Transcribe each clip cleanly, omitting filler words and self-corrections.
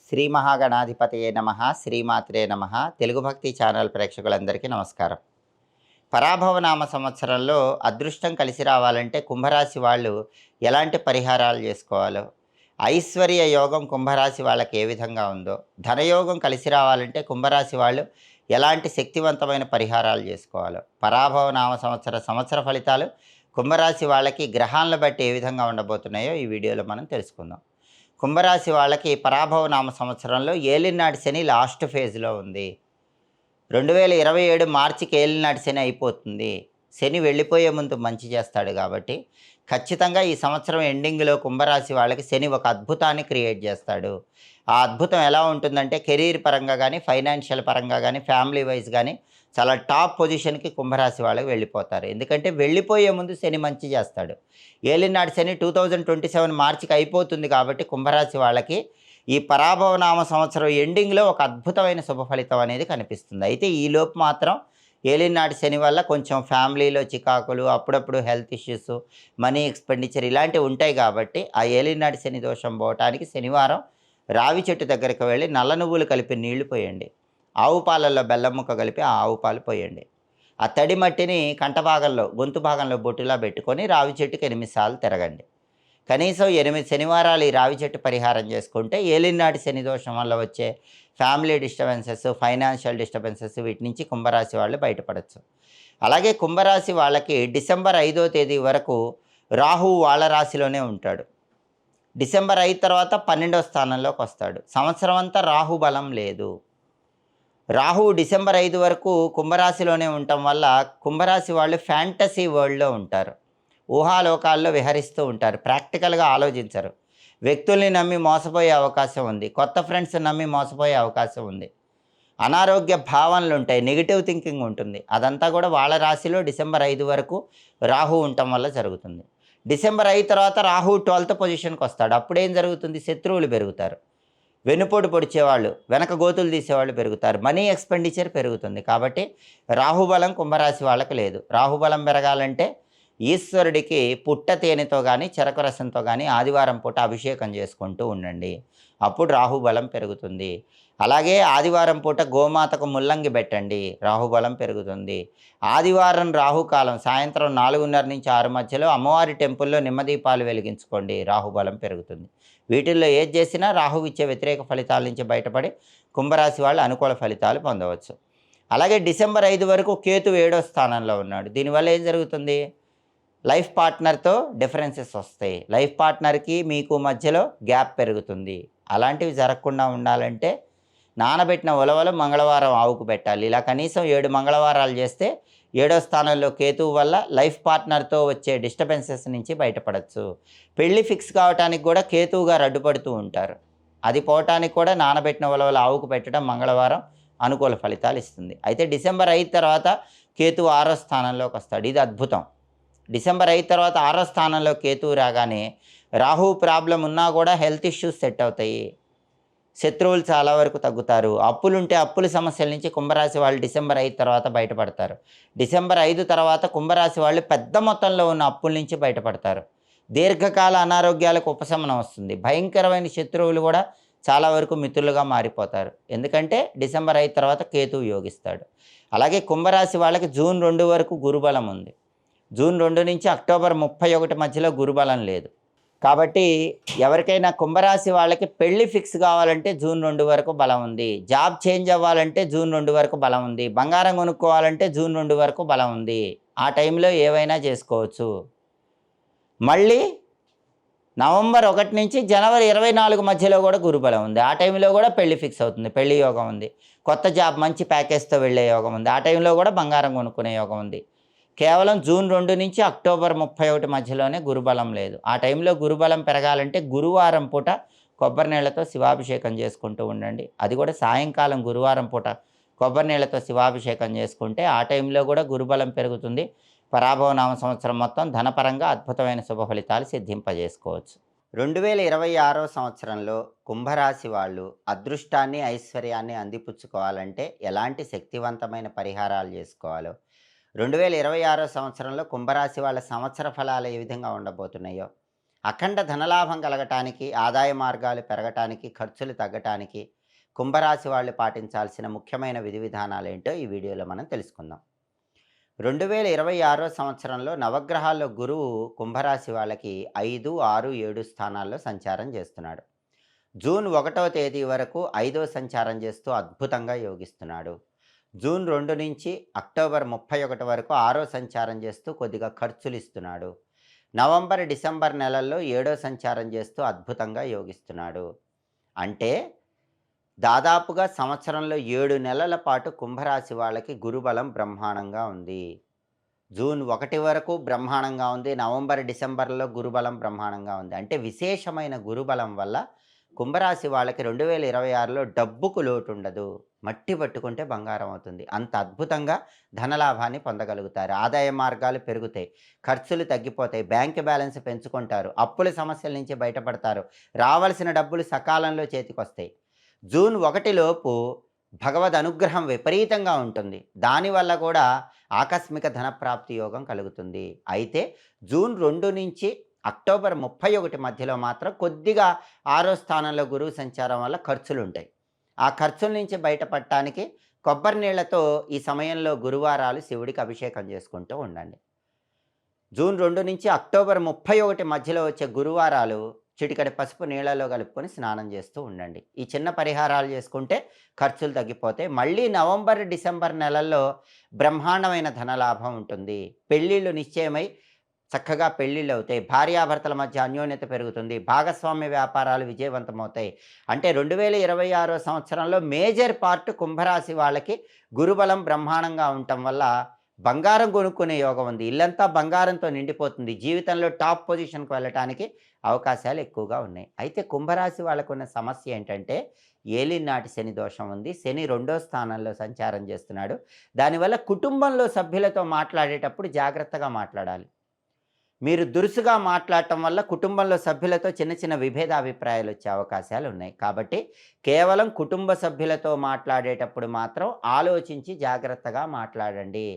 శ్రీ మహాగణాధిపతయే నమః, శ్రీమాత్రే నమః. తెలుగు భక్తి ఛానల్ ప్రేక్షకులందరికీ నమస్కారం. పరాభవనామ సంవత్సరంలో అదృష్టం కలిసి రావాలంటే కుంభరాశి వాళ్ళు ఎలాంటి పరిహారాలు చేసుకోవాలో, ఐశ్వర్య యోగం కుంభరాశి వాళ్ళకి ఏ విధంగా ఉందో, ధనయోగం కలిసి రావాలంటే కుంభరాశి వాళ్ళు ఎలాంటి శక్తివంతమైన పరిహారాలు చేసుకోవాలో, పరాభవనామ సంవత్సర ఫలితాలు కుంభరాశి వాళ్ళకి గ్రహాలను బట్టి ఏ విధంగా ఉండబోతున్నాయో ఈ వీడియోలో మనం తెలుసుకుందాం. కుంభరాశి వాళ్ళకి పరాభవనామ సంవత్సరంలో ఏలినాటి శని లాస్ట్ ఫేజ్లో ఉంది. 2027 మార్చికి ఏలినాటి శని అయిపోతుంది. శని వెళ్ళిపోయే ముందు మంచి చేస్తాడు కాబట్టి ఖచ్చితంగా ఈ సంవత్సరం ఎండింగ్లో కుంభరాశి వాళ్ళకి శని ఒక అద్భుతాన్ని క్రియేట్ చేస్తాడు. ఆ అద్భుతం ఎలా ఉంటుందంటే కెరీర్ పరంగా కానీ, ఫైనాన్షియల్ పరంగా కానీ, ఫ్యామిలీ వైజ్ కానీ చాలా టాప్ పొజిషన్కి కుంభరాశి వాళ్ళకి వెళ్ళిపోతారు. ఎందుకంటే వెళ్ళిపోయే ముందు శని మంచి చేస్తాడు. ఏలినాటి శని 2027 మార్చికి అయిపోతుంది కాబట్టి కుంభరాశి వాళ్ళకి ఈ పరాభవనామ సంవత్సరం ఎండింగ్లో ఒక అద్భుతమైన శుభ ఫలితం అనేది కనిపిస్తుంది. అయితే ఈలోపు మాత్రం ఏలినాటి శని వల్ల కొంచెం ఫ్యామిలీలో చికాకులు, అప్పుడప్పుడు హెల్త్ ఇష్యూస్, మనీ ఎక్స్పెండిచర్ ఇలాంటివి ఉంటాయి కాబట్టి ఆ ఏలినాటి శని దోషం పోవటానికి శనివారం రావి చెట్టు దగ్గరికి వెళ్ళి నల్ల నువ్వులు కలిపి నీళ్లు పోయండి. ఆవు పాలల్లో బెల్లం ముక్క కలిపి ఆ ఆవు పాలు పోయండి. ఆ తడి మట్టిని కంఠభాగంలో, గొంతు భాగంలో బొట్టులా పెట్టుకొని రావి చెట్టుకి 8 సార్లు తిరగండి. కనీసం 8 శనివారాలు ఈ రావి చెట్టు పరిహారం చేసుకుంటే ఏలినాటి శని దోషం వల్ల వచ్చే ఫ్యామిలీ డిస్టర్బెన్సెస్, ఫైనాన్షియల్ డిస్టర్బెన్సెస్ వీటి నుంచి కుంభరాశి వాళ్ళు బయటపడవచ్చు. అలాగే కుంభరాశి వాళ్ళకి డిసెంబర్ 5వ తేదీ వరకు రాహువు వాళ్ళ రాశిలోనే ఉంటాడు. డిసెంబర్ 5 తర్వాత 12వ స్థానంలోకి వస్తాడు. సంవత్సరం అంతా రాహు బలం లేదు. రాహువు డిసెంబర్ 5 వరకు కుంభరాశిలోనే ఉండటం వల్ల కుంభరాశి వాళ్ళు ఫ్యాంటసీ వరల్డ్లో ఉంటారు. ఊహాలోకాల్లో విహరిస్తూ ఉంటారు. ప్రాక్టికల్గా ఆలోచించరు. వ్యక్తుల్ని నమ్మి మోసపోయే అవకాశం ఉంది. కొత్త ఫ్రెండ్స్ నమ్మి మోసపోయే అవకాశం ఉంది. అనారోగ్య భావనలు ఉంటాయి. నెగిటివ్ థింకింగ్ ఉంటుంది. అదంతా కూడా వాళ్ళ రాశిలో డిసెంబర్ 5 వరకు రాహు ఉండటం వల్ల జరుగుతుంది. డిసెంబర్ 5 తర్వాత రాహు 12th పొజిషన్కి వస్తాడు. అప్పుడేం జరుగుతుంది? శత్రువులు పెరుగుతారు. వెనుపోటు పొడిచేవాళ్ళు, వెనక గోతులు తీసేవాళ్ళు పెరుగుతారు. మనీ ఎక్స్పెండిచర్ పెరుగుతుంది. కాబట్టి రాహుబలం కుంభరాశి వాళ్ళకి లేదు. రాహుబలం పెరగాలంటే ఈశ్వరుడికి పుట్ట తేనెతో కానీ, చెరకు రసంతో కానీ ఆదివారం పూట అభిషేకం చేసుకుంటూ ఉండండి. అప్పుడు రాహుబలం పెరుగుతుంది. అలాగే ఆదివారం పూట గోమాతకు ముల్లంగి పెట్టండి. రాహుబలం పెరుగుతుంది. ఆదివారం రాహుకాలం సాయంత్రం 4:30 నుంచి 6 మధ్యలో అమ్మవారి టెంపుల్లో నిమ్మదీపాలు వెలిగించుకోండి. రాహుబలం పెరుగుతుంది. వీటిల్లో ఏది చేసినా రాహు ఇచ్చే వ్యతిరేక ఫలితాల నుంచి బయటపడి కుంభరాశి వాళ్ళు అనుకూల ఫలితాలు పొందవచ్చు. అలాగే డిసెంబర్ 5 వరకు కేతు 7వ స్థానంలో ఉన్నాడు. దీనివల్ల ఏం జరుగుతుంది? లైఫ్ పార్ట్నర్తో డిఫరెన్సెస్ వస్తాయి. లైఫ్ పార్ట్నర్కి మీకు మధ్యలో గ్యాప్ పెరుగుతుంది. అలాంటివి జరగకుండా ఉండాలంటే నానబెట్టిన ఉలవలు మంగళవారం ఆవుకు పెట్టాలి. ఇలా కనీసం 7 మంగళవారాలు చేస్తే 7వ స్థానంలో కేతువు వల్ల లైఫ్ పార్ట్నర్తో వచ్చే డిస్టర్బెన్సెస్ నుంచి బయటపడవచ్చు. పెళ్ళి ఫిక్స్ కావడానికి కూడా కేతువు గారు అడ్డుపడుతూ ఉంటారు. అది పోవటానికి కూడా నానబెట్టిన ఉలవలు ఆవుకు పెట్టడం మంగళవారం అనుకూల ఫలితాలు ఇస్తుంది. అయితే డిసెంబర్ 5 తర్వాత కేతువు 6వ స్థానంలోకి వస్తాడు. ఇది అద్భుతం. డిసెంబర్ 5 తర్వాత 6వ స్థానంలో కేతువు రాగానే రాహు ప్రాబ్లం ఉన్నా కూడా హెల్త్ ఇష్యూస్ సెట్ అవుతాయి. శత్రువులు చాలా వరకు తగ్గుతారు. అప్పులుంటే అప్పుల సమస్యల నుంచి కుంభరాశి వాళ్ళు డిసెంబర్ 5 తర్వాత బయటపడతారు. డిసెంబర్ 5 తర్వాత కుంభరాశి వాళ్ళు పెద్ద మొత్తంలో ఉన్న అప్పుల నుంచి బయటపడతారు. దీర్ఘకాల అనారోగ్యాలకు ఉపశమనం వస్తుంది. భయంకరమైన శత్రువులు కూడా చాలా వరకు మిత్రులుగా మారిపోతారు. ఎందుకంటే డిసెంబర్ 5 తర్వాత కేతువు యోగిస్తాడు. అలాగే కుంభరాశి వాళ్ళకి జూన్ 2 వరకు గురుబలం ఉంది. జూన్ 2 నుంచి అక్టోబర్ 31 మధ్యలో గురుబలం లేదు. కాబట్టి ఎవరికైనా కుంభరాశి వాళ్ళకి పెళ్ళి ఫిక్స్ కావాలంటే జూన్ 2 వరకు బలం ఉంది. జాబ్ చేంజ్ అవ్వాలంటే జూన్ 2 వరకు బలం ఉంది. బంగారం కొనుక్కోవాలంటే జూన్ 2 వరకు బలం ఉంది. ఆ టైంలో ఏవైనా చేసుకోవచ్చు. మళ్ళీ నవంబర్ 1 నుంచి జనవరి 24 మధ్యలో కూడా గురుబలం ఉంది. ఆ టైంలో కూడా పెళ్లి ఫిక్స్ అవుతుంది. పెళ్లి యోగం ఉంది. కొత్త జాబ్ మంచి ప్యాకేజ్తో వెళ్ళే యోగం ఉంది. ఆ టైంలో కూడా బంగారం కొనుక్కునే యోగం ఉంది. కేవలం జూన్ 2 నుంచి అక్టోబర్ 31 మధ్యలోనే గురుబలం లేదు. ఆ టైంలో గురుబలం పెరగాలంటే గురువారం పూట కొబ్బరి నీళ్ళతో శివాభిషేకం చేసుకుంటూ ఉండండి. అది కూడా సాయంకాలం గురువారం పూట కొబ్బరి నీళ్ళతో శివాభిషేకం చేసుకుంటే ఆ టైంలో కూడా గురుబలం పెరుగుతుంది. పరాభవనామ సంవత్సరం మొత్తం ధనపరంగా అద్భుతమైన శుభ ఫలితాలు సిద్ధింపజేసుకోవచ్చు. 2026 సంవత్సరంలో కుంభరాశి వాళ్ళు అదృష్టాన్ని, ఐశ్వర్యాన్ని అందిపుచ్చుకోవాలంటే ఎలాంటి శక్తివంతమైన పరిహారాలు చేసుకోవాలో, 2026 సంవత్సరంలో కుంభరాశి వాళ్ళ సంవత్సర ఫలాలు ఏ విధంగా ఉండబోతున్నాయో, అఖండ ధనలాభం కలగటానికి, ఆదాయ మార్గాలు పెరగటానికి, ఖర్చులు తగ్గటానికి కుంభరాశి వాళ్ళు పాటించాల్సిన ముఖ్యమైన విధి విధానాలేంటో ఈ వీడియోలో మనం తెలుసుకుందాం. 2026 సంవత్సరంలో నవగ్రహాల్లో గురువు కుంభరాశి వాళ్ళకి 5, 6, 7 స్థానాల్లో సంచారం చేస్తున్నాడు. జూన్ 1వ తేదీ వరకు 5వ సంచారం చేస్తూ అద్భుతంగా యోగిస్తున్నాడు. జూన్ 2 నుంచి అక్టోబర్ 31 వరకు 6వ సంచారం చేస్తూ కొద్దిగా ఖర్చులు ఇస్తున్నాడు. నవంబర్, డిసెంబర్ నెలల్లో 7వ సంచారం చేస్తూ అద్భుతంగా యోగిస్తున్నాడు. అంటే దాదాపుగా సంవత్సరంలో 7 నెలల పాటు కుంభరాశి వాళ్ళకి గురుబలం బ్రహ్మాండంగా ఉంది. జూన్ 1 వరకు బ్రహ్మాండంగా ఉంది. నవంబర్, డిసెంబర్లో గురుబలం బ్రహ్మాండంగా ఉంది. అంటే విశేషమైన గురుబలం వల్ల కుంభరాశి వాళ్ళకి 2026లో డబ్బుకు లోటు ఉండదు. మట్టి పట్టుకుంటే బంగారం అవుతుంది. అంత అద్భుతంగా ధనలాభాన్ని పొందగలుగుతారు. ఆదాయ మార్గాలు పెరుగుతాయి. ఖర్చులు తగ్గిపోతాయి. బ్యాంక్ బ్యాలెన్స్ పెంచుకుంటారు. అప్పుల సమస్యల నుంచి బయటపడతారు. రావాల్సిన డబ్బులు సకాలంలో చేతికొస్తాయి. జూన్ 1 లోపు భగవద్ అనుగ్రహం విపరీతంగా ఉంటుంది. దానివల్ల కూడా ఆకస్మిక ధనప్రాప్తి యోగం కలుగుతుంది. అయితే జూన్ 2 నుంచి అక్టోబర్ 31 మధ్యలో మాత్రం కొద్దిగా 6వ స్థానంలో గురువు సంచారం వల్ల ఖర్చులు ఉంటాయి. ఆ ఖర్చుల నుంచి బయటపడటానికి కొబ్బరి నీళ్లతో ఈ సమయంలో గురువారాలు శివుడికి అభిషేకం చేసుకుంటూ ఉండండి. జూన్ 2 నుంచి అక్టోబర్ 31 మధ్యలో వచ్చే గురువారాలు చిటికెడు పసుపు నీళ్ళలో కలుపుకొని స్నానం చేస్తూ ఉండండి. ఈ చిన్న పరిహారాలు చేసుకుంటే ఖర్చులు తగ్గిపోతాయి. మళ్ళీ నవంబర్, డిసెంబర్ నెలల్లో బ్రహ్మాండమైన ధనలాభం ఉంటుంది. పెళ్ళిళ్ళు నిశ్చయమై చక్కగా పెళ్ళిళ్ళు అవుతాయి. భార్యాభర్తల మధ్య అన్యోన్యత పెరుగుతుంది. భాగస్వామ్య వ్యాపారాలు విజయవంతమవుతాయి. అంటే 2026 సంవత్సరంలో మేజర్ పార్ట్ కుంభరాశి వాళ్ళకి గురుబలం బ్రహ్మాండంగా ఉండటం వల్ల బంగారం కొనుక్కునే యోగం ఉంది. ఇల్లంతా బంగారంతో నిండిపోతుంది. జీవితంలో టాప్ పొజిషన్కి వెళ్ళటానికి అవకాశాలు ఎక్కువగా ఉన్నాయి. అయితే కుంభరాశి వాళ్ళకున్న సమస్య ఏంటంటే ఏలినాటి శని దోషం ఉంది. శని 2వ స్థానంలో సంచారం చేస్తున్నాడు. దానివల్ల కుటుంబంలో సభ్యులతో మాట్లాడేటప్పుడు జాగ్రత్తగా మాట్లాడాలి. మీరు దురుసుగా మాట్లాడటం వల్ల కుటుంబంలో సభ్యులతో చిన్న చిన్న విభేదాభిప్రాయాలు వచ్చే అవకాశాలు ఉన్నాయి. కాబట్టి కేవలం కుటుంబ సభ్యులతో మాట్లాడేటప్పుడు మాత్రం ఆలోచించి జాగ్రత్తగా మాట్లాడండి.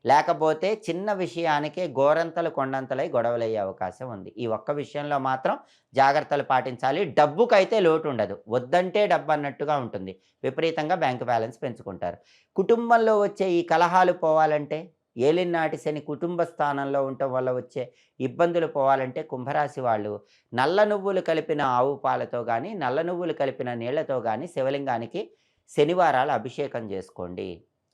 లేకపోతే చిన్న విషయానికే గోరంతలు కొండంతలై గొడవలయ్యే అవకాశం ఉంది. ఈ ఒక్క విషయంలో మాత్రం జాగ్రత్తలు పాటించాలి. డబ్బుకైతే లోటు ఉండదు. వద్దంటే డబ్బు అన్నట్టుగా ఉంటుంది. విపరీతంగా బ్యాంక్ బ్యాలెన్స్ పెంచుకుంటారు. కుటుంబంలో వచ్చే ఈ కలహాలు పోవాలంటే, ఏలినాటి శని కుటుంబ స్థానంలో ఉండటం వల్ల వచ్చే ఇబ్బందులు పోవాలంటే కుంభరాశి వాళ్ళు నల్ల నువ్వులు కలిపిన ఆవు పాలతో కానీ, నల్ల నువ్వులు కలిపిన నీళ్లతో కానీ శివలింగానికి శనివారాలు అభిషేకం చేసుకోండి.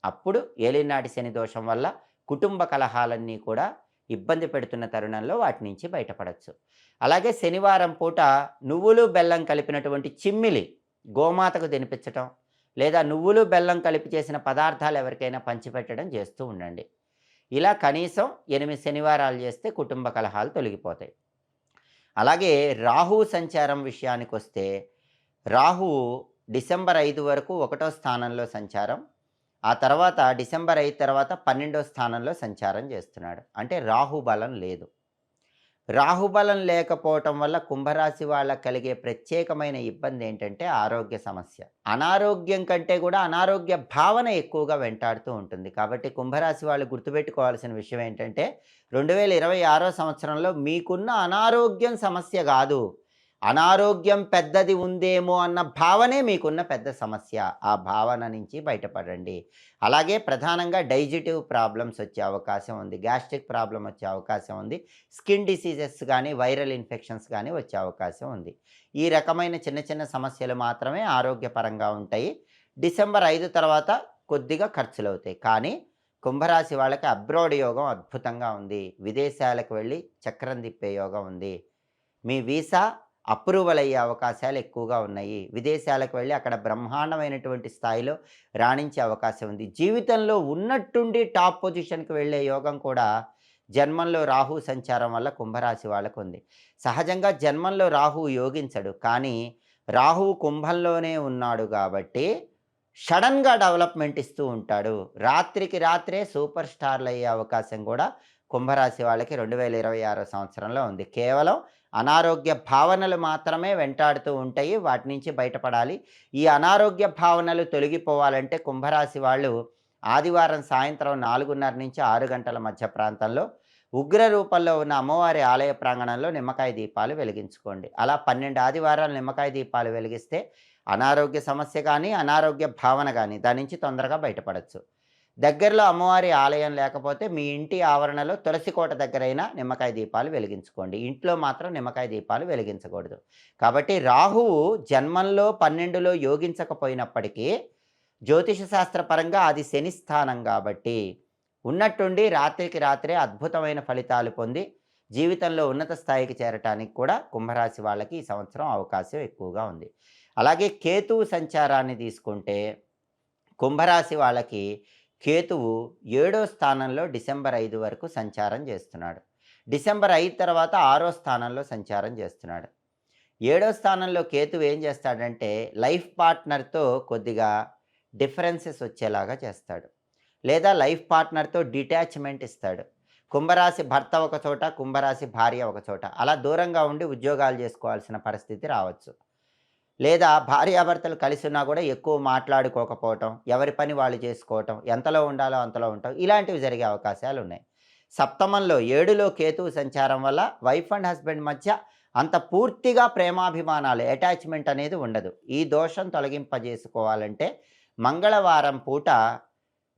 అప్పుడు ఏలినాటి శని దోషం వల్ల కుటుంబ కలహాలన్నీ కూడా ఇబ్బంది పెడుతున్న తరుణంలో వాటి నుంచి బయటపడవచ్చు. అలాగే శనివారం పూట నువ్వులు బెల్లం కలిపినటువంటి చిమ్మిలి గోమాతకు తినిపించటం, లేదా నువ్వులు బెల్లం కలిపి చేసిన పదార్థాలు ఎవరికైనా పంచిపెట్టడం చేస్తూ ఉండండి. ఇలా కనీసం 8 శనివారాలు చేస్తే కుటుంబ కలహాలు తొలగిపోతాయి. అలాగే రాహువు సంచారం విషయానికి వస్తే, రాహువు డిసెంబర్ 5 వరకు 1వ స్థానంలో సంచారం, ఆ తర్వాత డిసెంబర్ 5 తర్వాత 12వ స్థానంలో సంచారం చేస్తున్నాడు. అంటే రాహుబలం లేదు. రాహుబలం లేకపోవటం వల్ల కుంభరాశి వాళ్ళకి కలిగే ప్రత్యేకమైన ఇబ్బంది ఏంటంటే ఆరోగ్య సమస్య. అనారోగ్యం కంటే కూడా అనారోగ్య భావన ఎక్కువగా వెంటాడుతూ ఉంటుంది. కాబట్టి కుంభరాశి వాళ్ళు గుర్తుపెట్టుకోవాల్సిన విషయం ఏంటంటే 2026 సంవత్సరంలో మీకున్న అనారోగ్యం సమస్య కాదు, అనారోగ్యం పెద్దది ఉందేమో అన్న భావనే మీకున్న పెద్ద సమస్య. ఆ భావన నుంచి బయటపడండి. అలాగే ప్రధానంగా డైజెటివ్ ప్రాబ్లమ్స్ వచ్చే అవకాశం ఉంది. గ్యాస్ట్రిక్ ప్రాబ్లం వచ్చే అవకాశం ఉంది. స్కిన్ డిసీజెస్ కానీ, వైరల్ ఇన్ఫెక్షన్స్ కానీ వచ్చే అవకాశం ఉంది. ఈ రకమైన చిన్న చిన్న సమస్యలు మాత్రమే ఆరోగ్యపరంగా ఉంటాయి. డిసెంబర్ 5 తర్వాత కొద్దిగా ఖర్చులు అవుతాయి. కానీ కుంభరాశి వాళ్ళకి అబ్రాడ్ యోగం అద్భుతంగా ఉంది. విదేశాలకు వెళ్ళి చక్రం తిప్పే యోగం ఉంది. మీ వీసా అప్రూవల్ అయ్యే అవకాశాలు ఎక్కువగా ఉన్నాయి. విదేశాలకు వెళ్ళి అక్కడ బ్రహ్మాండమైనటువంటి స్థాయిలో రాణించే అవకాశం ఉంది. జీవితంలో ఉన్నట్టుండి టాప్ పొజిషన్కి వెళ్ళే యోగం కూడా జన్మంలో రాహు సంచారం వల్ల కుంభరాశి వాళ్ళకు ఉంది. సహజంగా జన్మంలో రాహువు యోగించడు, కానీ రాహువు కుంభంలోనే ఉన్నాడు కాబట్టి సడన్గా డెవలప్మెంట్ ఇస్తూ ఉంటాడు. రాత్రికి రాత్రే సూపర్ స్టార్లు అయ్యే అవకాశం కూడా కుంభరాశి వాళ్ళకి 2026 సంవత్సరంలో ఉంది. కేవలం అనారోగ్య భావనలు మాత్రమే వెంటాడుతూ ఉంటాయి. వాటి నుంచి బయటపడాలి. ఈ అనారోగ్య భావనలు తొలగిపోవాలంటే కుంభరాశి వాళ్ళు ఆదివారం సాయంత్రం 4:30 నుంచి 6 గంటల మధ్య ప్రాంతంలో ఉగ్ర రూపంలో ఉన్న అమ్మవారి ఆలయ ప్రాంగణంలో నిమ్మకాయ దీపాలు వెలిగించుకోండి. అలా 12 ఆదివారాలు నిమ్మకాయ దీపాలు వెలిగిస్తే అనారోగ్య సమస్య గానీ, అనారోగ్య భావన గానీ దాని నుంచి తొందరగా బయటపడొచ్చు. దగ్గరలో అమ్మవారి ఆలయం లేకపోతే మీ ఇంటి ఆవరణలో తులసి కోట దగ్గరైనా నిమ్మకాయ దీపాలు వెలిగించుకోండి. ఇంట్లో మాత్రం నిమ్మకాయ దీపాలు వెలిగించకూడదు. కాబట్టి రాహువు జన్మంలో 12లో యోగించకపోయినప్పటికీ జ్యోతిష శాస్త్రపరంగా అది శని స్థానం కాబట్టి ఉన్నట్టుండి రాత్రికి రాత్రే అద్భుతమైన ఫలితాలు పొంది జీవితంలో ఉన్నత స్థాయికి చేరటానికి కూడా కుంభరాశి వాళ్ళకి ఈ సంవత్సరం అవకాశం ఎక్కువగా ఉంది. అలాగే కేతువు సంచారాన్ని తీసుకుంటే కుంభరాశి వాళ్ళకి కేతువు 7వ స్థానంలో డిసెంబర్ 5 వరకు సంచారం చేస్తున్నాడు. డిసెంబర్ 5 తర్వాత 6వ స్థానంలో సంచారం చేస్తున్నాడు. 7వ స్థానంలో కేతువు ఏం చేస్తాడంటే లైఫ్ పార్ట్నర్తో కొద్దిగా డిఫరెన్సెస్ వచ్చేలాగా చేస్తాడు. లేదా లైఫ్ పార్ట్నర్తో డిటాచ్మెంట్ ఇస్తాడు. కుంభరాశి భర్త ఒక చోట, కుంభరాశి భార్య ఒక చోట అలా దూరంగా ఉండి ఉద్యోగాలు చేసుకోవాల్సిన పరిస్థితి రావచ్చు. లేదా భార్యాభర్తలు కలిసి ఉన్నా కూడా ఎక్కువ మాట్లాడుకోకపోవటం, ఎవరి పని వాళ్ళు చేసుకోవటం, ఎంతలో ఉండాలో అంతలో ఉండటం ఇలాంటివి జరిగే అవకాశాలు ఉన్నాయి. సప్తమంలో 7లో కేతువు సంచారం వల్ల వైఫ్ అండ్ హస్బెండ్ మధ్య అంత పూర్తిగా ప్రేమాభిమానాలు అటాచ్మెంట్ అనేది ఉండదు. ఈ దోషం తొలగింపజేసుకోవాలంటే మంగళవారం పూట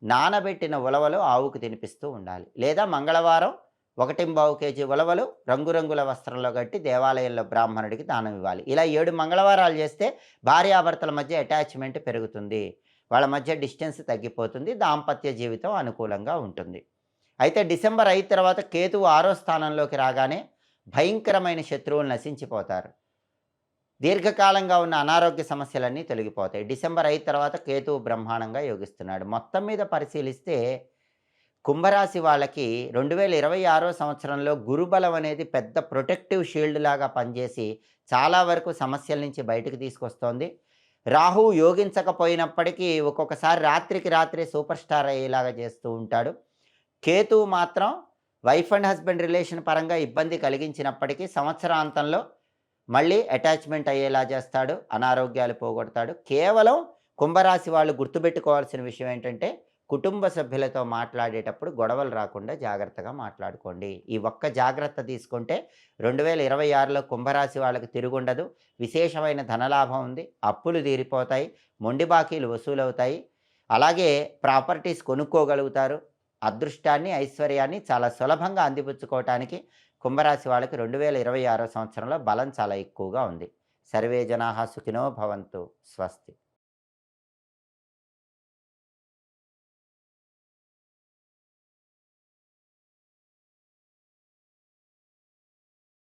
నానబెట్టిన ఉలవలు ఆవుకు తినిపిస్తూ ఉండాలి. లేదా మంగళవారం 1.25 కేజీ ఉలవలు రంగురంగుల వస్త్రంలో కట్టి దేవాలయంలో బ్రాహ్మణుడికి దానం ఇవ్వాలి. ఇలా 7 మంగళవారాలు చేస్తే భార్యాభర్తల మధ్య అటాచ్మెంట్ పెరుగుతుంది. వాళ్ళ మధ్య డిస్టెన్స్ తగ్గిపోతుంది. దాంపత్య జీవితం అనుకూలంగా ఉంటుంది. అయితే డిసెంబర్ 5 తర్వాత కేతువు 6వ స్థానంలోకి రాగానే భయంకరమైన శత్రువులు నశించిపోతారు. దీర్ఘకాలంగా ఉన్న అనారోగ్య సమస్యలన్నీ తొలగిపోతాయి. డిసెంబర్ 5 తర్వాత కేతువు బ్రహ్మాండంగా యోగిస్తున్నాడు. మొత్తం మీద పరిశీలిస్తే కుంభరాశి వాళ్ళకి 2026వ సంవత్సరంలో గురుబలం అనేది పెద్ద ప్రొటెక్టివ్ షీల్డ్ లాగా పనిచేసి చాలా వరకు సమస్యల నుంచి బయటకు తీసుకొస్తోంది. రాహువు యోగించకపోయినప్పటికీ ఒక్కొక్కసారి రాత్రికి రాత్రే సూపర్ స్టార్ అయ్యేలాగా చేస్తూ ఉంటాడు. కేతువు మాత్రం వైఫ్ అండ్ హస్బెండ్ రిలేషన్ పరంగా ఇబ్బంది కలిగించినప్పటికీ సంవత్సరాంతంలో మళ్ళీ అటాచ్మెంట్ అయ్యేలా చేస్తాడు. అనారోగ్యాలు పోగొడతాడు. కేవలం కుంభరాశి వాళ్ళు గుర్తుపెట్టుకోవాల్సిన విషయం ఏంటంటే కుటుంబ సభ్యులతో మాట్లాడేటప్పుడు గొడవలు రాకుండా జాగ్రత్తగా మాట్లాడుకోండి. ఈ ఒక్క జాగ్రత్త తీసుకుంటే 2026లో కుంభరాశి వాళ్ళకి తిరుగుండదు. విశేషమైన ధనలాభం ఉంది. అప్పులు తీరిపోతాయి. మొండి బాకీలు వసూలవుతాయి. అలాగే ప్రాపర్టీస్ కొనుక్కోగలుగుతారు. అదృష్టాన్ని, ఐశ్వర్యాన్ని చాలా సులభంగా అందిపుచ్చుకోవటానికి కుంభరాశి వాళ్ళకి 2026 సంవత్సరంలో బలం చాలా ఎక్కువగా ఉంది. సర్వే జనాః సుఖినో భవంతు. స్వస్తి.